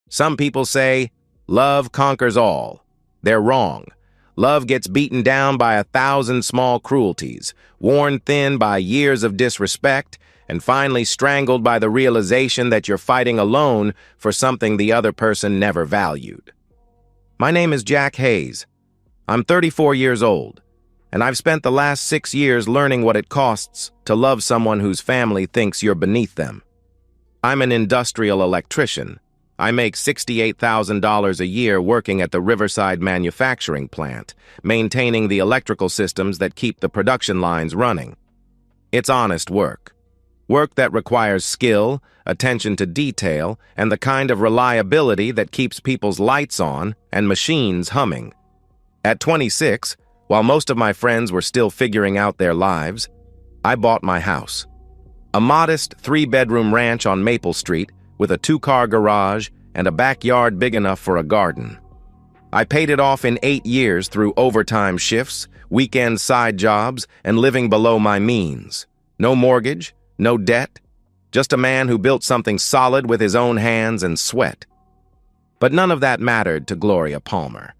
Some people say, love conquers all. They're wrong. Love gets beaten down by 1,000 small cruelties, worn thin by years of disrespect, and finally strangled by the realization that you're fighting alone for something the other person never valued. My name is Jack Hayes. I'm 34 years old, and I've spent the last 6 years learning what it costs to love someone whose family thinks you're beneath them. I'm an industrial electrician. I make $68,000 a year working at the Riverside manufacturing plant, maintaining the electrical systems that keep the production lines running. It's honest work. Work that requires skill, attention to detail, and the kind of reliability that keeps people's lights on and machines humming. At 26, while most of my friends were still figuring out their lives, I bought my house. A modest 3-bedroom ranch on Maple Street with a 2-car garage and a backyard big enough for a garden. I paid it off in 8 years through overtime shifts, weekend side jobs, and living below my means. No mortgage, no debt, just a man who built something solid with his own hands and sweat. But none of that mattered to Gloria Palmer.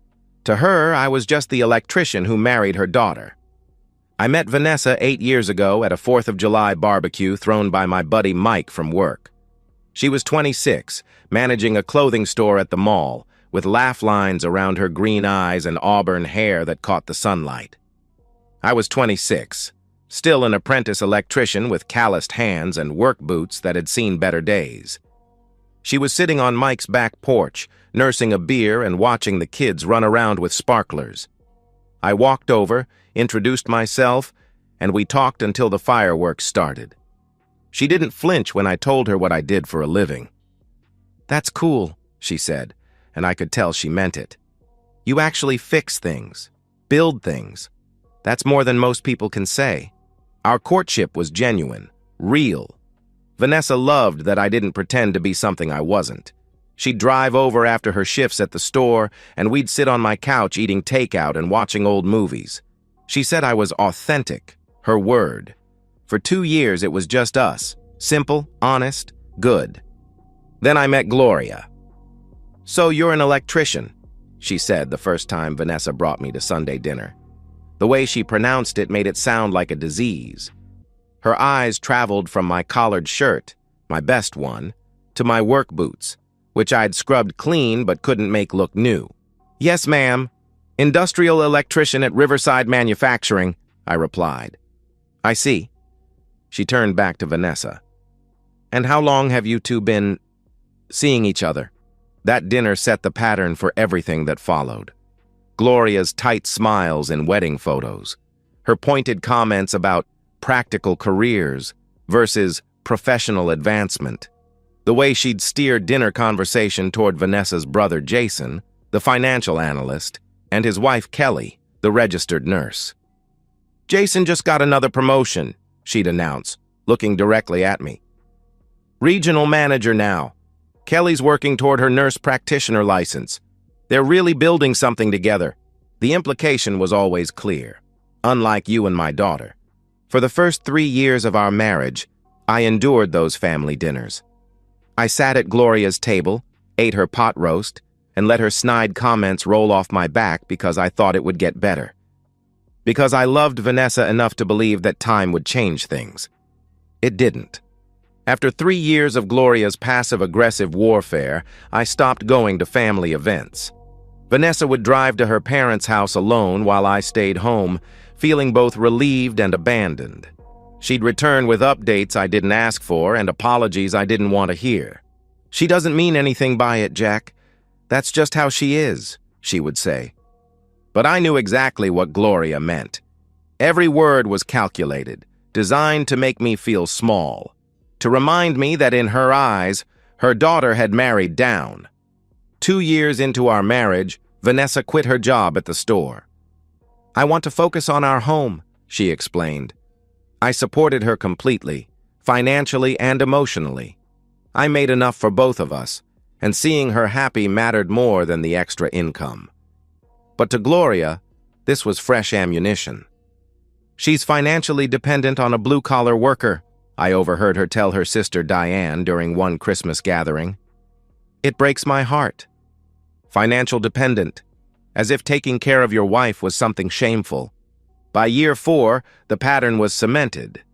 To her, I was just the electrician who married her daughter. I met Vanessa 8 years ago at a 4th of July barbecue thrown by my buddy Mike from work. She was 26, managing a clothing store at the mall, with laugh lines around her green eyes and auburn hair that caught the sunlight. I was 26, still an apprentice electrician with calloused hands and work boots that had seen better days. She was sitting on Mike's back porch, nursing a beer and watching the kids run around with sparklers. I walked over, introduced myself, and we talked until the fireworks started. She didn't flinch when I told her what I did for a living. "That's cool," she said, and I could tell she meant it. "You actually fix things, build things. That's more than most people can say." Our courtship was genuine, real. Vanessa loved that I didn't pretend to be something I wasn't. She'd drive over after her shifts at the store, and we'd sit on my couch eating takeout and watching old movies. She said I was authentic, her word. For 2 years, it was just us, simple, honest, good. Then I met Gloria. "So you're an electrician," she said the first time Vanessa brought me to Sunday dinner. The way she pronounced it made it sound like a disease. Her eyes traveled from my collared shirt, my best one, to my work boots, which I'd scrubbed clean but couldn't make look new. "Yes, ma'am. Industrial electrician at Riverside Manufacturing," I replied. "I see." She turned back to Vanessa. "And how long have you two been seeing each other?" That dinner set the pattern for everything that followed. Gloria's tight smiles in wedding photos, her pointed comments about practical careers versus professional advancement, the way she'd steer dinner conversation toward Vanessa's brother Jason, the financial analyst, and his wife Kelly, the registered nurse. "Jason just got another promotion," she'd announce, looking directly at me. "Regional manager now. Kelly's working toward her nurse practitioner license. They're really building something together." The implication was always clear. Unlike you and my daughter. For the first 3 years of our marriage, I endured those family dinners. I sat at Gloria's table, ate her pot roast, and let her snide comments roll off my back because I thought it would get better. Because I loved Vanessa enough to believe that time would change things. It didn't. After 3 years of Gloria's passive-aggressive warfare, I stopped going to family events. Vanessa would drive to her parents' house alone while I stayed home, feeling both relieved and abandoned. She'd return with updates I didn't ask for and apologies I didn't want to hear. "She doesn't mean anything by it, Jack. That's just how she is," she would say. But I knew exactly what Gloria meant. Every word was calculated, designed to make me feel small, to remind me that in her eyes, her daughter had married down. 2 years into our marriage, Vanessa quit her job at the store. "I want to focus on our home," she explained. I supported her completely, financially and emotionally. I made enough for both of us, and seeing her happy mattered more than the extra income. But to Gloria, this was fresh ammunition. "She's financially dependent on a blue-collar worker," I overheard her tell her sister Diane during one Christmas gathering. It breaks my heart. Financial dependent, as if taking care of your wife was something shameful. By year 4, the pattern was cemented.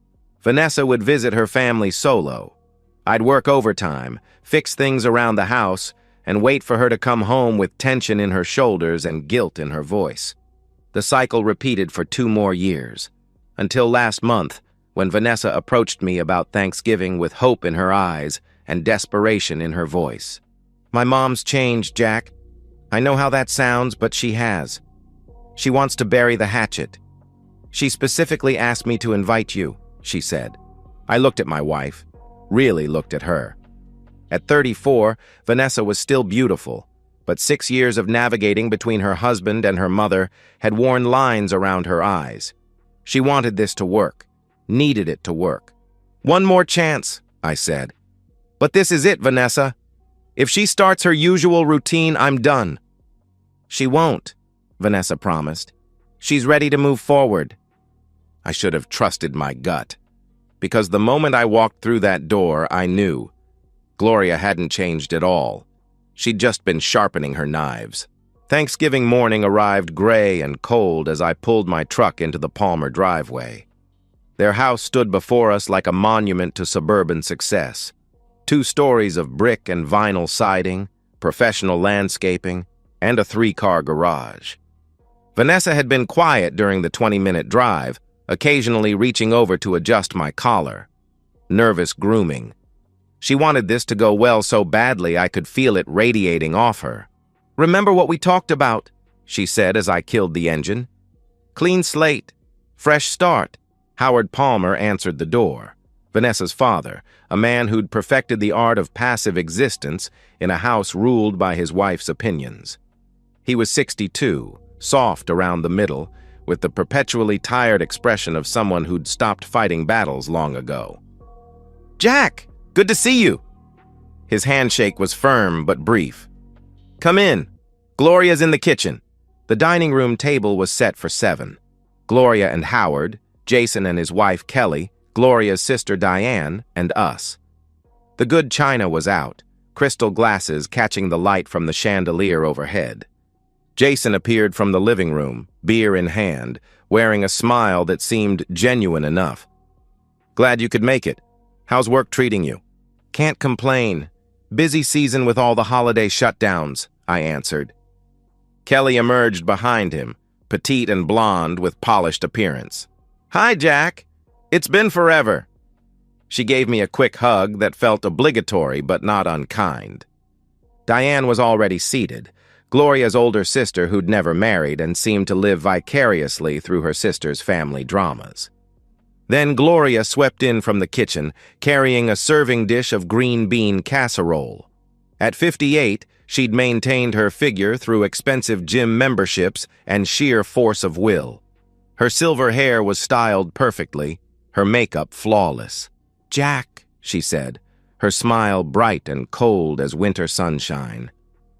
Vanessa would visit her family solo. I'd work overtime, fix things around the house, and wait for her to come home with tension in her shoulders and guilt in her voice. The cycle repeated for 2 more years, until last month, when Vanessa approached me about Thanksgiving with hope in her eyes and desperation in her voice. My mom's changed, Jack. I know how that sounds, but she has. She wants to bury the hatchet. She specifically asked me to invite you, she said. I looked at my wife, really looked at her. At 34, Vanessa was still beautiful, but 6 years of navigating between her husband and her mother had worn lines around her eyes. She wanted this to work, needed it to work. One more chance, I said. But this is it, Vanessa. If she starts her usual routine, I'm done. She won't, Vanessa promised. She's ready to move forward. I should have trusted my gut, because the moment I walked through that door, I knew. Gloria hadn't changed at all. She'd just been sharpening her knives. Thanksgiving morning arrived gray and cold as I pulled my truck into the Palmer driveway. Their house stood before us like a monument to suburban success. 2 stories of brick and vinyl siding, professional landscaping, and a 3-car garage. Vanessa had been quiet during the 20-minute drive, occasionally reaching over to adjust my collar. Nervous grooming. She wanted this to go well so badly I could feel it radiating off her. Remember what we talked about, she said as I killed the engine. Clean slate. Fresh start. Howard Palmer answered the door. Vanessa's father, a man who'd perfected the art of passive existence in a house ruled by his wife's opinions. He was 62, soft around the middle, with the perpetually tired expression of someone who'd stopped fighting battles long ago. Jack, good to see you. His handshake was firm but brief. Come in. Gloria's in the kitchen. The dining room table was set for 7. Gloria and Howard, Jason and his wife Kelly, Gloria's sister Diane, and us. The good china was out, crystal glasses catching the light from the chandelier overhead. Jason appeared from the living room, beer in hand, wearing a smile that seemed genuine enough. Glad you could make it. How's work treating you? Can't complain. Busy season with all the holiday shutdowns, I answered. Kelly emerged behind him, petite and blonde with polished appearance. Hi, Jack. It's been forever. She gave me a quick hug that felt obligatory but not unkind. Diane was already seated, Gloria's older sister who'd never married and seemed to live vicariously through her sister's family dramas. Then Gloria swept in from the kitchen, carrying a serving dish of green bean casserole. At 58, she'd maintained her figure through expensive gym memberships and sheer force of will. Her silver hair was styled perfectly, her makeup flawless. Jack, she said, her smile bright and cold as winter sunshine.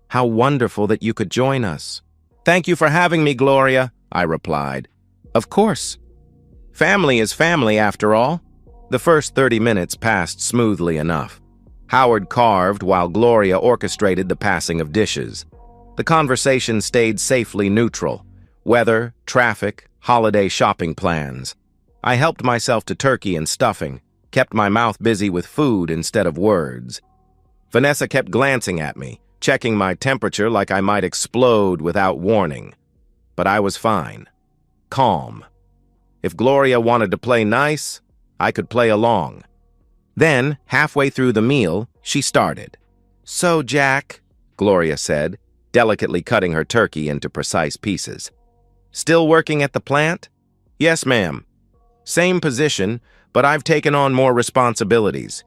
How wonderful that you could join us. Thank you for having me, Gloria, I replied. Of course. Family is family, after all. The first 30 minutes passed smoothly enough. Howard carved while Gloria orchestrated the passing of dishes. The conversation stayed safely neutral. Weather, traffic, holiday shopping plans. I helped myself to turkey and stuffing, kept my mouth busy with food instead of words. Vanessa kept glancing at me, checking my temperature like I might explode without warning. But I was fine. Calm. If Gloria wanted to play nice, I could play along. Then, halfway through the meal, she started. So, Jack, Gloria said, delicately cutting her turkey into precise pieces. Still working at the plant? Yes, ma'am. Same position, but I've taken on more responsibilities.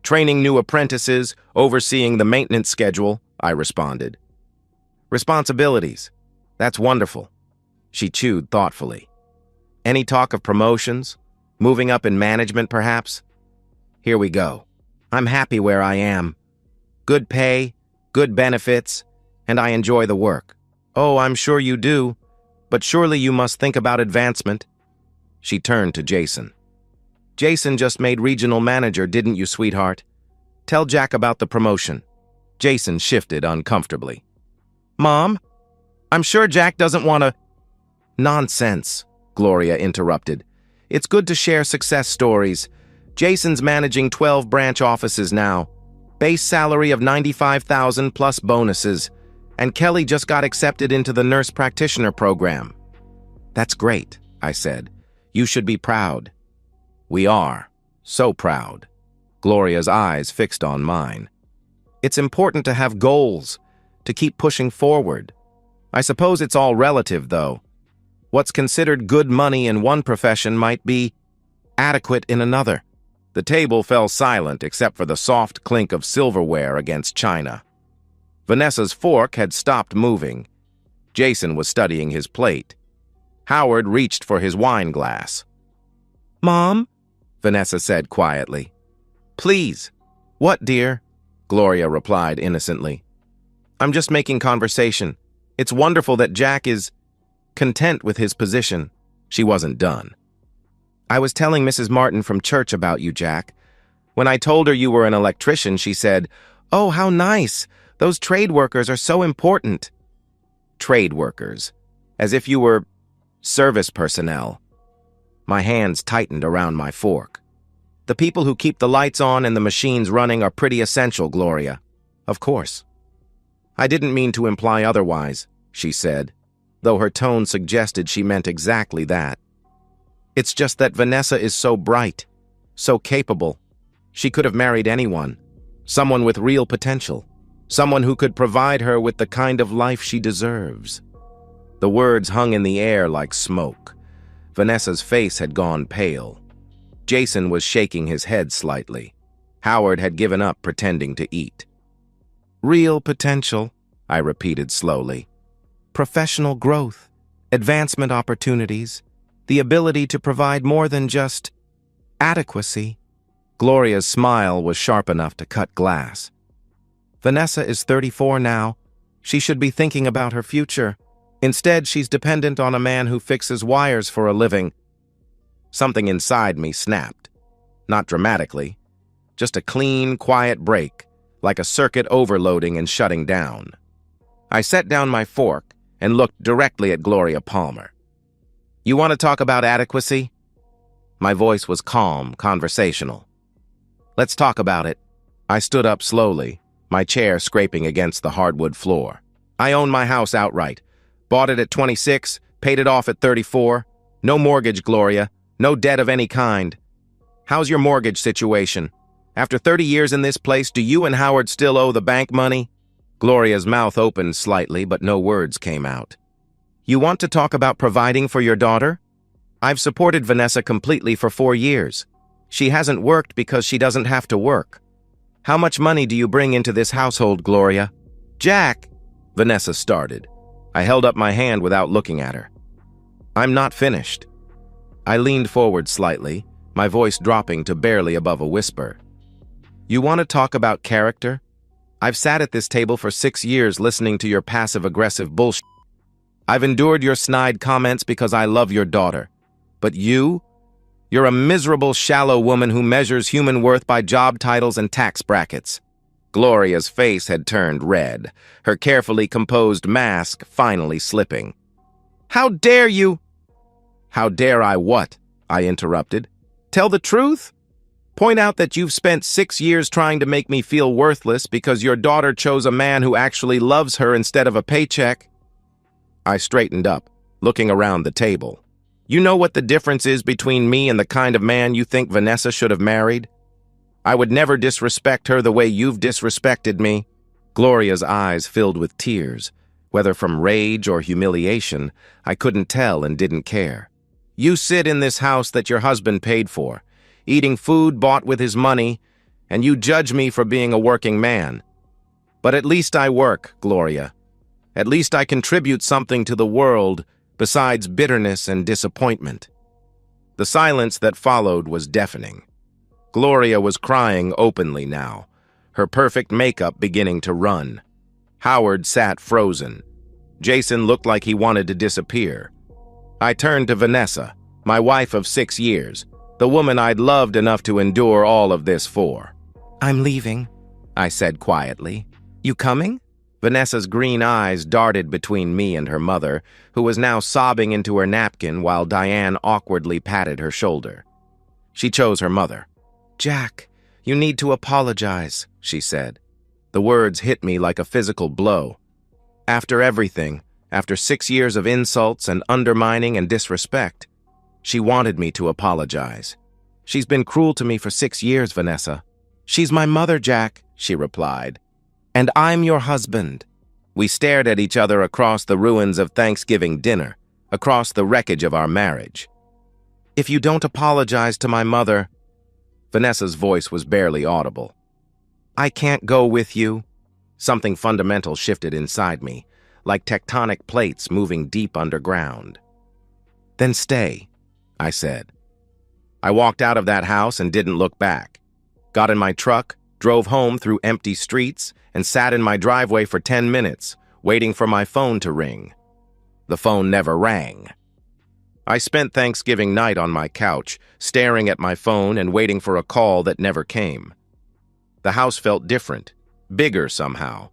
Training new apprentices, overseeing the maintenance schedule, I responded. Responsibilities. That's wonderful. She chewed thoughtfully. Any talk of promotions? Moving up in management, perhaps? Here we go. I'm happy where I am. Good pay, good benefits, and I enjoy the work. Oh, I'm sure you do, but surely you must think about advancement. She turned to Jason. Jason just made regional manager, didn't you, sweetheart? Tell Jack about the promotion. Jason shifted uncomfortably. Mom, I'm sure Jack doesn't want to— Nonsense, Gloria interrupted. It's good to share success stories. Jason's managing 12 branch offices now. Base salary of $95,000 plus bonuses. And Kelly just got accepted into the nurse practitioner program. That's great, I said. You should be proud. We are. So proud. Gloria's eyes fixed on mine. It's important to have goals, to keep pushing forward. I suppose it's all relative, though. What's considered good money in one profession might be adequate in another. The table fell silent except for the soft clink of silverware against china. Vanessa's fork had stopped moving. Jason was studying his plate. Howard reached for his wine glass. Mom? Vanessa said quietly. Please. What, dear? Gloria replied innocently. I'm just making conversation. It's wonderful that Jack is content with his position. She wasn't done. I was telling Mrs. Martin from church about you, Jack. When I told her you were an electrician, she said, "Oh, how nice. Those trade workers are so important." Trade workers. As if you were service personnel. My hands tightened around my fork. The people who keep the lights on and the machines running are pretty essential, Gloria. Of course. I didn't mean to imply otherwise, she said, though her tone suggested she meant exactly that. It's just that Vanessa is so bright, so capable. She could have married anyone, someone with real potential, someone who could provide her with the kind of life she deserves. The words hung in the air like smoke. Vanessa's face had gone pale. Jason was shaking his head slightly. Howard had given up pretending to eat. Real potential, I repeated slowly. Professional growth, advancement opportunities, the ability to provide more than just adequacy. Gloria's smile was sharp enough to cut glass. Vanessa is 34 now. She should be thinking about her future. Instead, she's dependent on a man who fixes wires for a living. Something inside me snapped. Not dramatically. Just a clean, quiet break, like a circuit overloading and shutting down. I set down my fork and looked directly at Gloria Palmer. You want to talk about adequacy? My voice was calm, conversational. Let's talk about it. I stood up slowly, my chair scraping against the hardwood floor. I own my house outright. Bought it at 26, paid it off at 34. No mortgage, Gloria. No debt of any kind. How's your mortgage situation? After 30 years in this place, do you and Howard still owe the bank money? Gloria's mouth opened slightly, but no words came out. You want to talk about providing for your daughter? I've supported Vanessa completely for 4 years. She hasn't worked because she doesn't have to work. How much money do you bring into this household, Gloria? Jack, Vanessa started. I held up my hand without looking at her. I'm not finished. I leaned forward slightly, my voice dropping to barely above a whisper. You want to talk about character? I've sat at this table for 6 years listening to your passive-aggressive bullshit. I've endured your snide comments because I love your daughter. But you're a miserable, shallow woman who measures human worth by job titles and tax brackets. Gloria's face had turned red, her carefully composed mask finally slipping. How dare you? How dare I what? I interrupted. Tell the truth? Point out that you've spent 6 years trying to make me feel worthless because your daughter chose a man who actually loves her instead of a paycheck. I straightened up, looking around the table. You know what the difference is between me and the kind of man you think Vanessa should have married? I would never disrespect her the way you've disrespected me. Gloria's eyes filled with tears. Whether from rage or humiliation, I couldn't tell and didn't care. You sit in this house that your husband paid for, eating food bought with his money, and you judge me for being a working man. But at least I work, Gloria. At least I contribute something to the world besides bitterness and disappointment. The silence that followed was deafening. Gloria was crying openly now, her perfect makeup beginning to run. Howard sat frozen. Jason looked like he wanted to disappear. I turned to Vanessa, my wife of 6 years, the woman I'd loved enough to endure all of this for. I'm leaving, I said quietly. You coming? Vanessa's green eyes darted between me and her mother, who was now sobbing into her napkin while Diane awkwardly patted her shoulder. She chose her mother. "Jack, you need to apologize," she said. The words hit me like a physical blow. After everything, after 6 years of insults and undermining and disrespect, she wanted me to apologize. "She's been cruel to me for 6 years, Vanessa." "She's my mother, Jack," she replied. "And I'm your husband." We stared at each other across the ruins of Thanksgiving dinner, across the wreckage of our marriage. "If you don't apologize to my mother," Vanessa's voice was barely audible, "I can't go with you." Something fundamental shifted inside me, like tectonic plates moving deep underground. "Then stay," I said. I walked out of that house and didn't look back. Got in my truck, drove home through empty streets, and sat in my driveway for 10 minutes, waiting for my phone to ring. The phone never rang. I spent Thanksgiving night on my couch, staring at my phone and waiting for a call that never came. The house felt different, bigger somehow,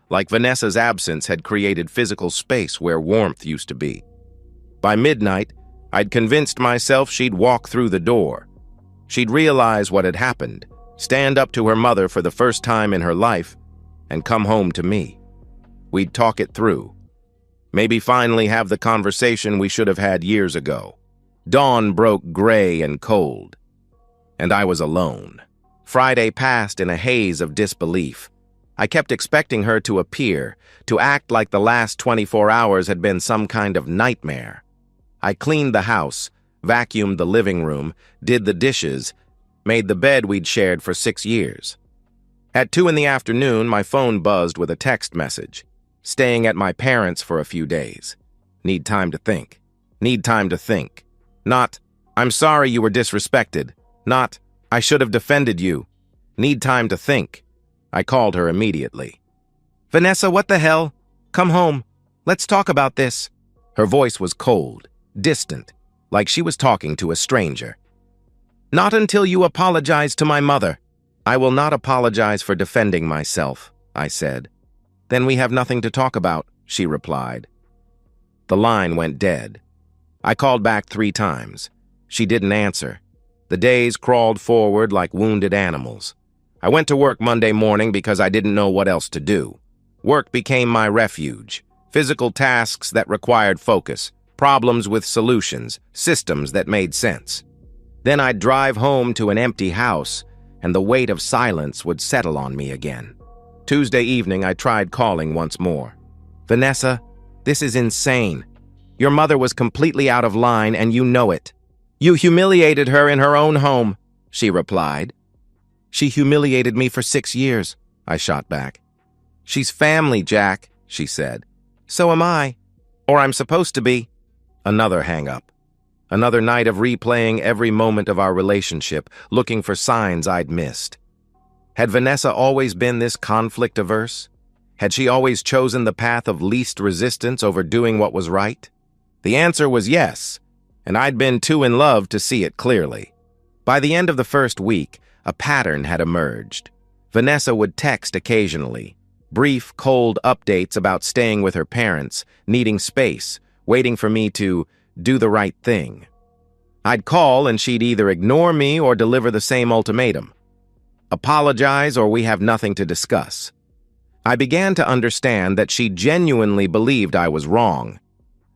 like Vanessa's absence had created physical space where warmth used to be. By midnight, I'd convinced myself she'd walk through the door. She'd realize what had happened, stand up to her mother for the first time in her life, and come home to me. We'd talk it through. Maybe finally have the conversation we should have had years ago. Dawn broke gray and cold, and I was alone. Friday passed in a haze of disbelief. I kept expecting her to appear, to act like the last 24 hours had been some kind of nightmare. I cleaned the house, vacuumed the living room, did the dishes, made the bed we'd shared for 6 years. At 2 in the afternoon, my phone buzzed with a text message. "Staying at my parents' for a few days. Need time to think. Need time to think." Not, "I'm sorry you were disrespected." Not, "I should have defended you." Need time to think. I called her immediately. "Vanessa, what the hell? Come home. Let's talk about this." Her voice was cold, distant, like she was talking to a stranger. "Not until you apologize to my mother." "I will not apologize for defending myself," I said. "Then we have nothing to talk about," she replied. The line went dead. I called back 3 times. She didn't answer. The days crawled forward like wounded animals. I went to work Monday morning because I didn't know what else to do. Work became my refuge. Physical tasks that required focus, problems with solutions, systems that made sense. Then I'd drive home to an empty house, and the weight of silence would settle on me again. Tuesday evening, I tried calling once more. "Vanessa, this is insane. Your mother was completely out of line, and you know it. You humiliated her in her own home," she replied. "She humiliated me for 6 years," I shot back. "She's family, Jack," she said. "So am I. Or I'm supposed to be." Another hang-up. Another night of replaying every moment of our relationship, looking for signs I'd missed. Had Vanessa always been this conflict-averse? Had she always chosen the path of least resistance over doing what was right? The answer was yes, and I'd been too in love to see it clearly. By the end of the first week, a pattern had emerged. Vanessa would text occasionally, brief, cold updates about staying with her parents, needing space, waiting for me to do the right thing. I'd call and she'd either ignore me or deliver the same ultimatum. Apologize or we have nothing to discuss. I began to understand that she genuinely believed I was wrong,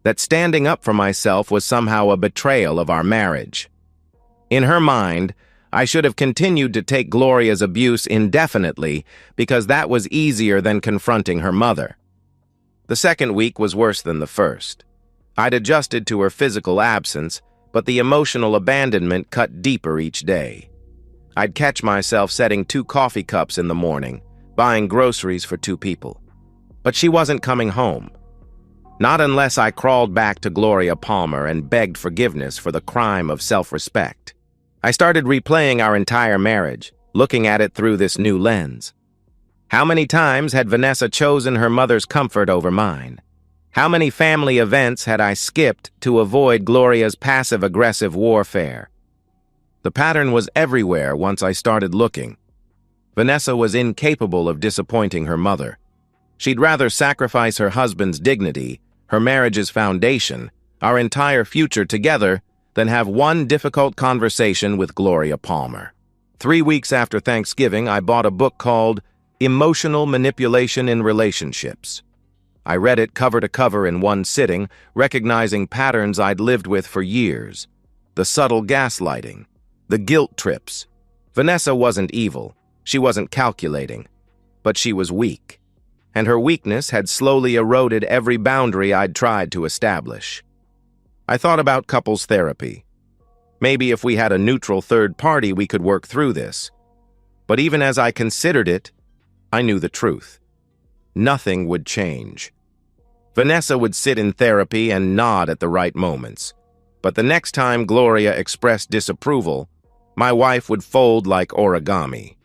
that standing up for myself was somehow a betrayal of our marriage. In her mind, I should have continued to take Gloria's abuse indefinitely because that was easier than confronting her mother. The second week was worse than the first. I'd adjusted to her physical absence, but the emotional abandonment cut deeper each day. I'd catch myself setting 2 coffee cups in the morning, buying groceries for 2 people. But she wasn't coming home. Not unless I crawled back to Gloria Palmer and begged forgiveness for the crime of self-respect. I started replaying our entire marriage, looking at it through this new lens. How many times had Vanessa chosen her mother's comfort over mine? How many family events had I skipped to avoid Gloria's passive-aggressive warfare? The pattern was everywhere once I started looking. Vanessa was incapable of disappointing her mother. She'd rather sacrifice her husband's dignity, her marriage's foundation, our entire future together, than have one difficult conversation with Gloria Palmer. 3 weeks after Thanksgiving, I bought a book called Emotional Manipulation in Relationships. I read it cover to cover in one sitting, recognizing patterns I'd lived with for years. The subtle gaslighting, the guilt trips. Vanessa wasn't evil, she wasn't calculating, but she was weak. And her weakness had slowly eroded every boundary I'd tried to establish. I thought about couples therapy. Maybe if we had a neutral third party, we could work through this. But even as I considered it, I knew the truth. Nothing would change. Vanessa would sit in therapy and nod at the right moments. But the next time Gloria expressed disapproval, my wife would fold like origami.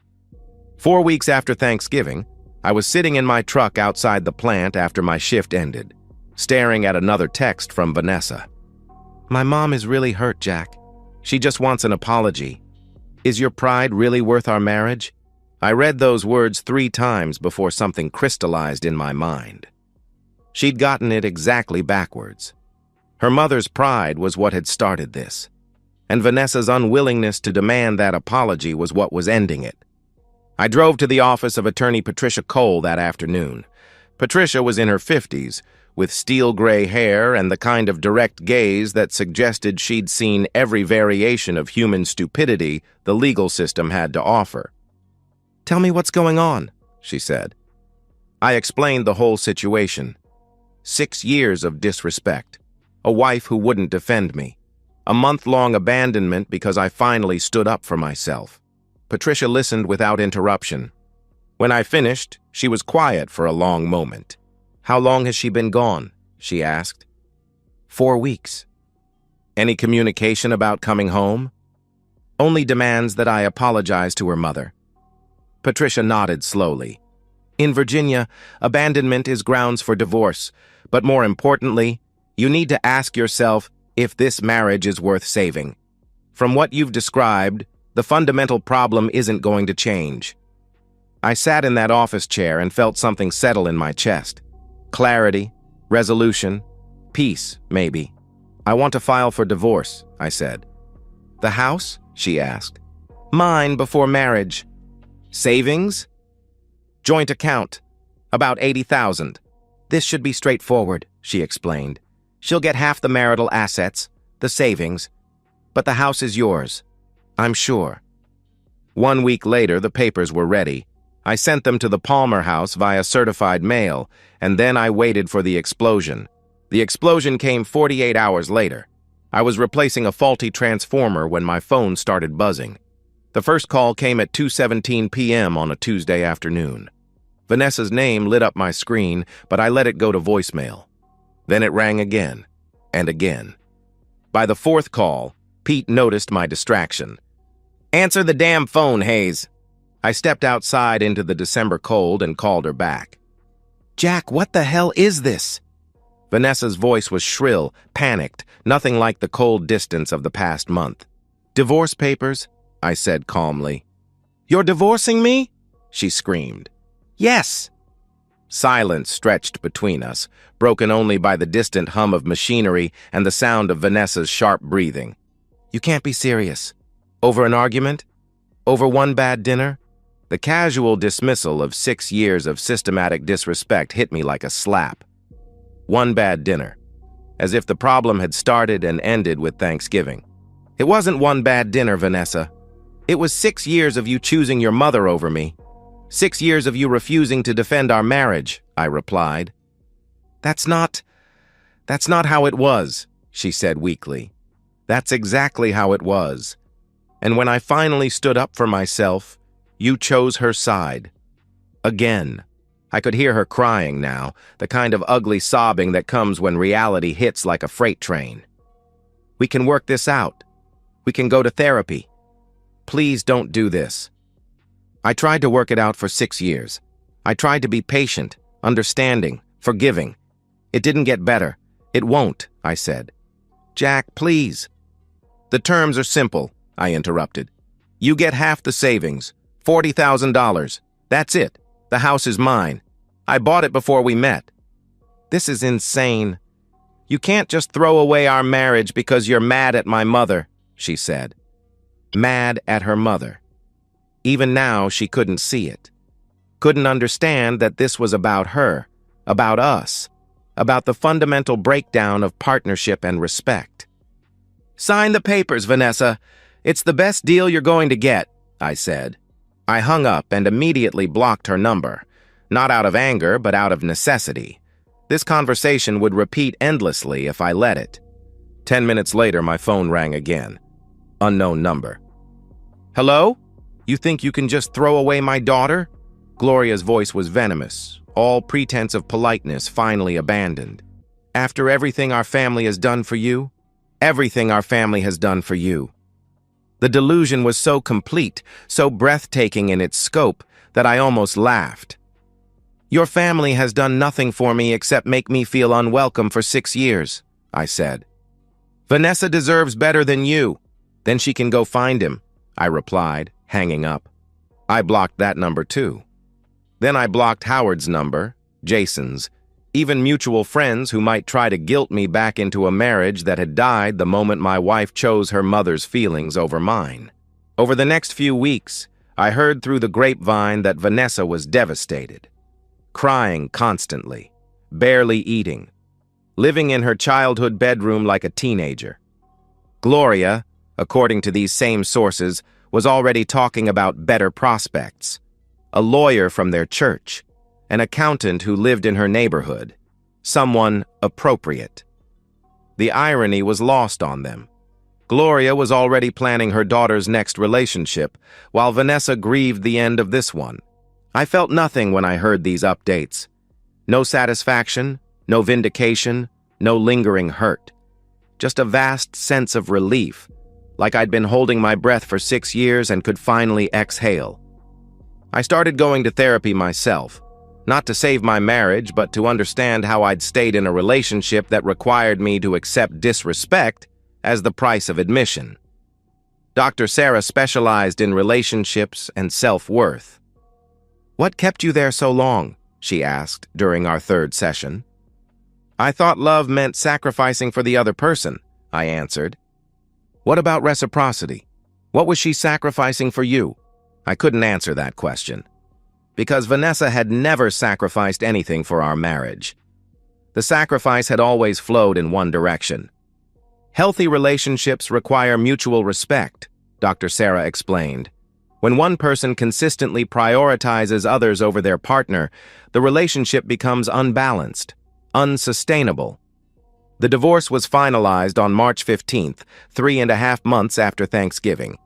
4 weeks after Thanksgiving, I was sitting in my truck outside the plant after my shift ended, staring at another text from Vanessa. "My mom is really hurt, Jack. She just wants an apology. Is your pride really worth our marriage?" I read those words 3 times before something crystallized in my mind. She'd gotten it exactly backwards. Her mother's pride was what had started this, and Vanessa's unwillingness to demand that apology was what was ending it. I drove to the office of attorney Patricia Cole that afternoon. Patricia was in her 50s, with steel gray hair and the kind of direct gaze that suggested she'd seen every variation of human stupidity the legal system had to offer. "Tell me what's going on," she said. I explained the whole situation. 6 years of disrespect, a wife who wouldn't defend me, a month-long abandonment because I finally stood up for myself. Patricia listened without interruption. When I finished, she was quiet for a long moment. "How long has she been gone?" she asked. 4 weeks. "Any communication about coming home?" "Only demands that I apologize to her mother." Patricia nodded slowly. "In Virginia, abandonment is grounds for divorce, but more importantly, you need to ask yourself if this marriage is worth saving. From what you've described, the fundamental problem isn't going to change." I sat in that office chair and felt something settle in my chest. Clarity, resolution, peace, maybe. "I want to file for divorce," I said. "The house?" she asked. "Mine before marriage." "Savings?" "Joint account. About 80,000. "This should be straightforward," she explained. "She'll get half the marital assets, the savings, but the house is yours. I'm sure." 1 week later, the papers were ready. I sent them to the Palmer house via certified mail, and then I waited for the explosion. The explosion came 48 hours later. I was replacing a faulty transformer when my phone started buzzing. The first call came at 2:17 p.m. on a Tuesday afternoon. Vanessa's name lit up my screen, but I let it go to voicemail. Then it rang again, and again. By the 4th call, Pete noticed my distraction. "Answer the damn phone, Hayes." I stepped outside into the December cold and called her back. "Jack, what the hell is this?" Vanessa's voice was shrill, panicked, nothing like the cold distance of the past month. "Divorce papers," I said calmly. "You're divorcing me?" she screamed. "Yes." Silence stretched between us, broken only by the distant hum of machinery and the sound of Vanessa's sharp breathing. "You can't be serious. Over an argument? Over one bad dinner?" The casual dismissal of 6 years of systematic disrespect hit me like a slap. One bad dinner. As if the problem had started and ended with Thanksgiving. "It wasn't one bad dinner, Vanessa. It was 6 years of you choosing your mother over me. 6 years of you refusing to defend our marriage," I replied. That's not how it was," she said weakly. "That's exactly how it was. And when I finally stood up for myself, you chose her side. Again." I could hear her crying now, the kind of ugly sobbing that comes when reality hits like a freight train. "We can work this out. We can go to therapy. Please don't do this." I tried to work it out for 6 years. I tried to be patient, understanding, forgiving. It didn't get better. "It won't," I said. "Jack, please." "The terms are simple," I interrupted. "You get half the savings, $40,000. That's it. The house is mine. I bought it before we met. This is insane. You can't just throw away our marriage because you're mad at my mother, she said. Mad at her mother. Even now, she couldn't see it. Couldn't understand that this was about her, about us, about the fundamental breakdown of partnership and respect. Sign the papers, Vanessa. It's the best deal you're going to get, I said. I hung up and immediately blocked her number, not out of anger, but out of necessity. This conversation would repeat endlessly if I let it. 10 minutes later, my phone rang again. Unknown number. Hello? You think you can just throw away my daughter? Gloria's voice was venomous, all pretense of politeness finally abandoned. After everything our family has done for you? Everything our family has done for you. The delusion was so complete, so breathtaking in its scope, that I almost laughed. Your family has done nothing for me except make me feel unwelcome for 6 years, I said. Vanessa deserves better than you. Then she can go find him, I replied, hanging up. I blocked that number too. Then I blocked Howard's number, Jason's, even mutual friends who might try to guilt me back into a marriage that had died the moment my wife chose her mother's feelings over mine. Over the next few weeks, I heard through the grapevine that Vanessa was devastated. Crying constantly, barely eating, living in her childhood bedroom like a teenager. Gloria, according to these same sources, was already talking about better prospects. A lawyer from their church, an accountant who lived in her neighborhood, someone appropriate. The irony was lost on them. Gloria was already planning her daughter's next relationship, while Vanessa grieved the end of this one. I felt nothing when I heard these updates. No satisfaction, no vindication, no lingering hurt. Just a vast sense of relief, like I'd been holding my breath for 6 years and could finally exhale. I started going to therapy myself, not to save my marriage, but to understand how I'd stayed in a relationship that required me to accept disrespect as the price of admission. Dr. Sarah specialized in relationships and self-worth. What kept you there so long? She asked during our 3rd session. I thought love meant sacrificing for the other person, I answered. What about reciprocity? What was she sacrificing for you? I couldn't answer that question, because Vanessa had never sacrificed anything for our marriage. The sacrifice had always flowed in one direction. Healthy relationships require mutual respect, Dr. Sarah explained. When one person consistently prioritizes others over their partner, the relationship becomes unbalanced, unsustainable. The divorce was finalized on March 15th, 3.5 months after Thanksgiving.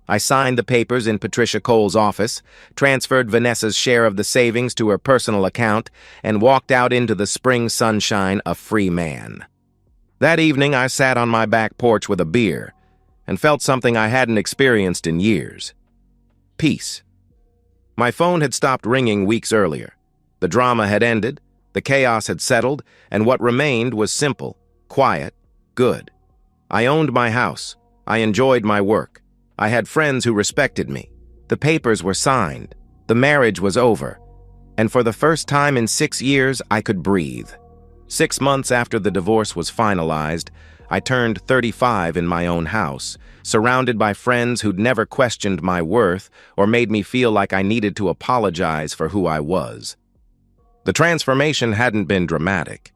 I signed the papers in Patricia Cole's office, transferred Vanessa's share of the savings to her personal account, and walked out into the spring sunshine a free man. That evening, I sat on my back porch with a beer and felt something I hadn't experienced in years. Peace. My phone had stopped ringing weeks earlier. The drama had ended, the chaos had settled, and what remained was simple, quiet, good. I owned my house. I enjoyed my work. I had friends who respected me. The papers were signed. The marriage was over. And for the first time in 6 years, I could breathe. 6 months after the divorce was finalized, I turned 35 in my own house, surrounded by friends who'd never questioned my worth or made me feel like I needed to apologize for who I was. The transformation hadn't been dramatic.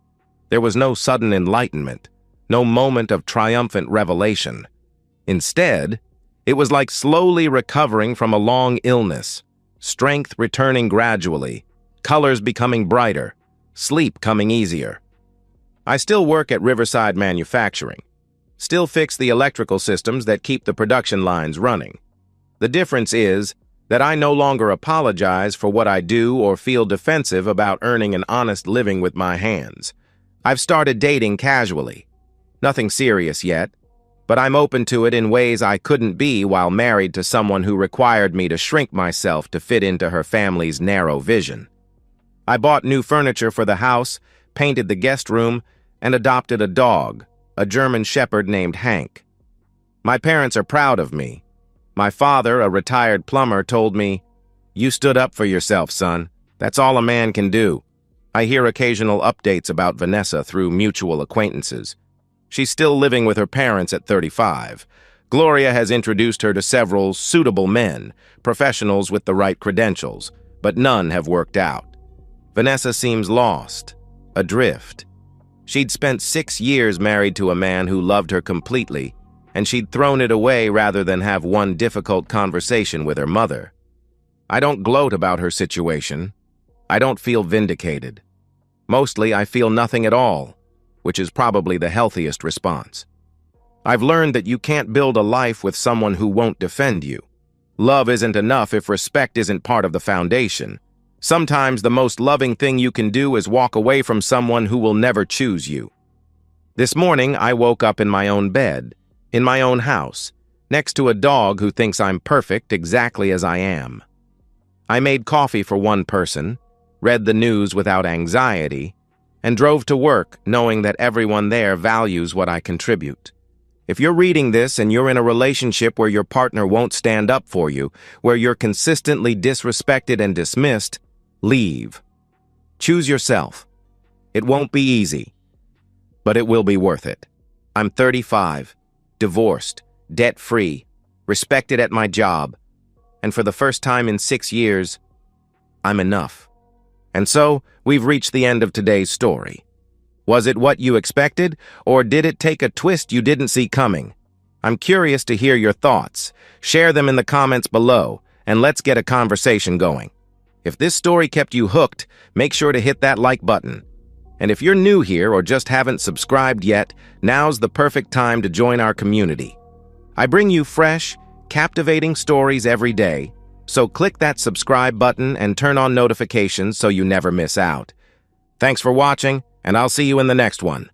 There was no sudden enlightenment, no moment of triumphant revelation. Instead, it was like slowly recovering from a long illness, strength returning gradually, colors becoming brighter, sleep coming easier. I still work at Riverside Manufacturing, still fix the electrical systems that keep the production lines running. The difference is that I no longer apologize for what I do or feel defensive about earning an honest living with my hands. I've started dating casually. Nothing serious yet, but I'm open to it in ways I couldn't be while married to someone who required me to shrink myself to fit into her family's narrow vision. I bought new furniture for the house, painted the guest room, and adopted a dog, a German shepherd named Hank. My parents are proud of me. My father, a retired plumber, told me, "You stood up for yourself, son. That's all a man can do. I hear occasional updates about Vanessa through mutual acquaintances. She's still living with her parents at 35. Gloria has introduced her to several suitable men, professionals with the right credentials, but none have worked out. Vanessa seems lost, adrift. She'd spent 6 years married to a man who loved her completely, and she'd thrown it away rather than have one difficult conversation with her mother. I don't gloat about her situation. I don't feel vindicated. Mostly, I feel nothing at all, which is probably the healthiest response. I've learned that you can't build a life with someone who won't defend you. Love isn't enough if respect isn't part of the foundation. Sometimes the most loving thing you can do is walk away from someone who will never choose you. This morning, I woke up in my own bed, in my own house, next to a dog who thinks I'm perfect exactly as I am. I made coffee for one person, read the news without anxiety, and drove to work knowing that everyone there values what I contribute. If you're reading this and you're in a relationship where your partner won't stand up for you, where you're consistently disrespected and dismissed, leave. Choose yourself. It won't be easy, but it will be worth it. I'm 35, divorced, debt-free, respected at my job, and for the first time in 6 years, I'm enough. And so, we've reached the end of today's story. Was it what you expected, or did it take a twist you didn't see coming? I'm curious to hear your thoughts. Share them in the comments below, and let's get a conversation going. If this story kept you hooked, make sure to hit that like button. And if you're new here or just haven't subscribed yet, now's the perfect time to join our community. I bring you fresh, captivating stories every day, so click that subscribe button and turn on notifications so you never miss out. Thanks for watching, and I'll see you in the next one.